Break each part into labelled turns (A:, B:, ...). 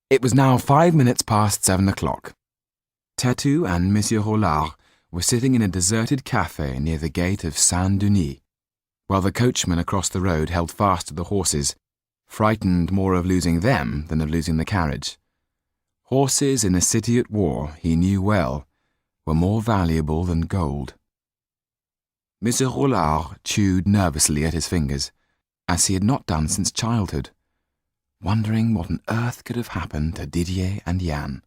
A: It was now 5 minutes past 7 o'clock. Tattoo and Monsieur Rollard were sitting in a deserted café near the gate of Saint-Denis, while the coachman across the road held fast to the horses, frightened more of losing them than of losing the carriage. Horses in a city at war, he knew well, were more valuable than gold. Monsieur Rollard chewed nervously at his fingers, as he had not done since childhood, wondering what on earth could have happened to Didier and Jan.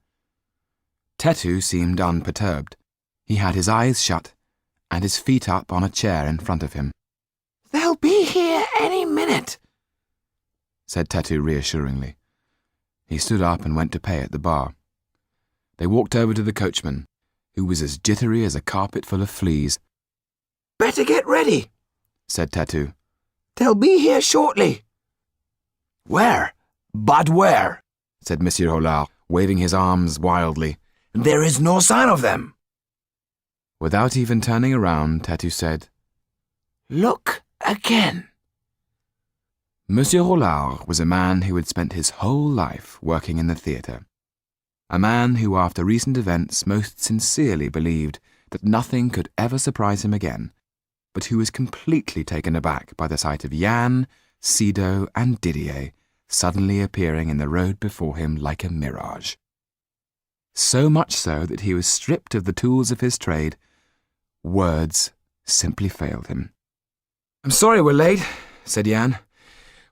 A: Tattoo seemed unperturbed. He had his eyes shut and his feet up on a chair in front of him.
B: "They'll be here any minute,"
A: said Tattoo reassuringly. He stood up and went to pay at the bar. They walked over to the coachman, who was as jittery as a carpet full of fleas.
B: "Better get ready,"
A: said Tattoo.
B: "They'll be here shortly."
A: "Where? But where?" said Monsieur Rollard, waving his arms wildly. "There is no sign of them." Without even turning around, Tattoo said,
B: "Look again."
A: Monsieur Rollard was a man who had spent his whole life working in the theatre. A man who, after recent events, most sincerely believed that nothing could ever surprise him again, but who was completely taken aback by the sight of Jan, Sido, and Didier suddenly appearing in the road before him like a mirage. So much so that he was stripped of the tools of his trade. Words simply failed him. "I'm sorry we're late," said Jan.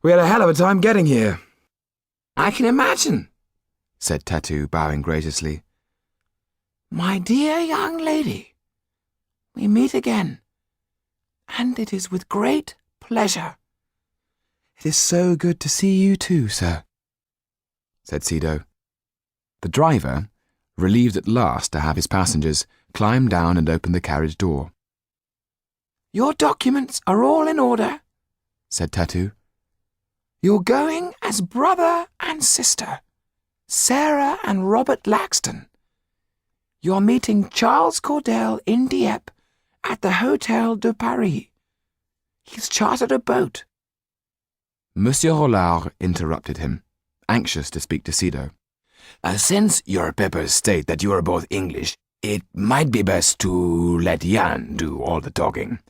A: "We had a hell of a time getting here."
B: "I can imagine,"
A: said Tattoo, bowing graciously.
B: "My dear young lady, we meet again, and it is with great pleasure."
A: "It is so good to see you too, sir," said Sido. The driver, relieved at last to have his passengers, climbed down and opened the carriage door.
B: "Your documents are all in order,"
A: said Tattoo.
B: "You're going as brother and sister, Sarah and Robert Laxton. You're meeting Charles Cordell in Dieppe at the Hotel de Paris. He's chartered a boat."
A: Monsieur Rollard interrupted him, anxious to speak to Sido.
C: Since your papers state that you are both English, it might be best to let Jan do all the talking.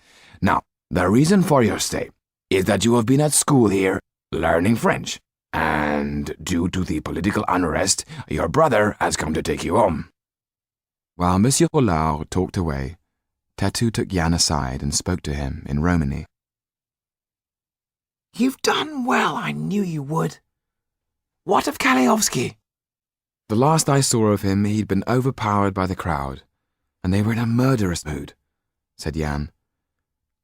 C: Now, the reason for your stay is that you have been at school here, learning French, and due to the political unrest, your brother has come to take you home."
A: While Monsieur Rollard talked away, Tattoo took Jan aside and spoke to him in Romany.
B: "You've done well, I knew you would. What of Kaleyovsky?"
A: The last I saw of him, he'd been overpowered by the crowd, and they were in a murderous mood, said Jan.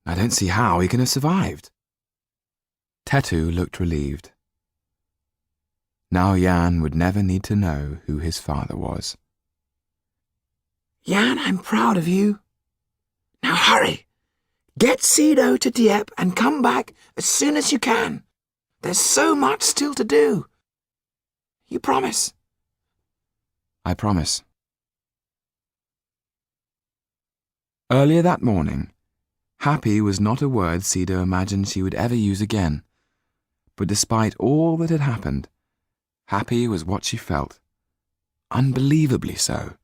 A: "I don't see how he can have survived." Tattoo looked relieved. Now Jan would never need to know who his father was.
B: "Jan, I'm proud of you. Now hurry. Get Sido to Dieppe and come back as soon as you can. There's so much still to do. You promise?"
A: "I promise." Earlier that morning, happy was not a word Sido imagined she would ever use again. But despite all that had happened, happy was what she felt, unbelievably so,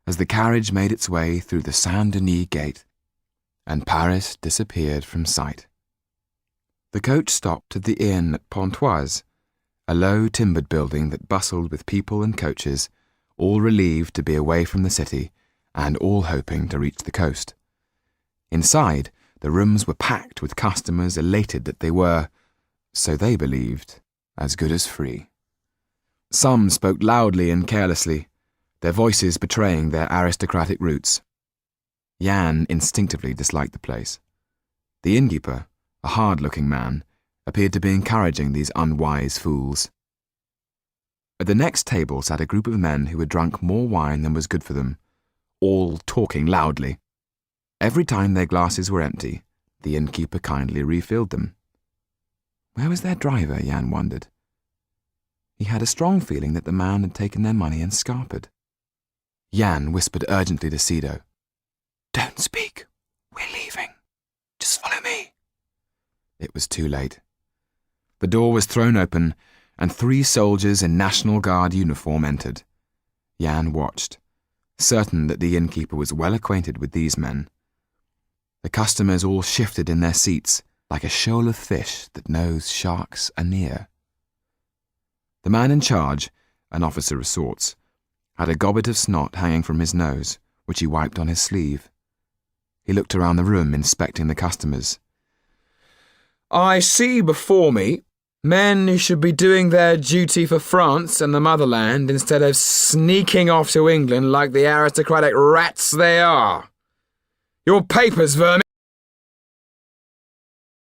A: as the carriage made its way through the Saint-Denis gate, and Paris disappeared from sight. The coach stopped at the inn at Pontoise, a low timbered building that bustled with people and coaches, all relieved to be away from the city, and all hoping to reach the coast. Inside, the rooms were packed with customers elated that they were, so they believed, as good as free. Some spoke loudly and carelessly, their voices betraying their aristocratic roots. Jan instinctively disliked the place. The innkeeper, a hard-looking man, appeared to be encouraging these unwise fools. At the next table sat a group of men who had drunk more wine than was good for them, all talking loudly. Every time their glasses were empty, the innkeeper kindly refilled them. Where was their driver, Jan wondered. He had a strong feeling that the man had taken their money and scarpered. Jan whispered urgently to Sido,
B: "Don't speak. We're leaving. Just follow me."
A: It was too late. The door was thrown open, and 3 soldiers in National Guard uniform entered. Jan watched, certain that the innkeeper was well acquainted with these men. The customers all shifted in their seats like a shoal of fish that knows sharks are near. The man in charge, an officer of sorts, had a gobbet of snot hanging from his nose, which he wiped on his sleeve. He looked around the room, inspecting the customers.
B: I see before me men who should be doing their duty for France and the motherland instead of sneaking off to England like the aristocratic rats they are. Your papers, vermin!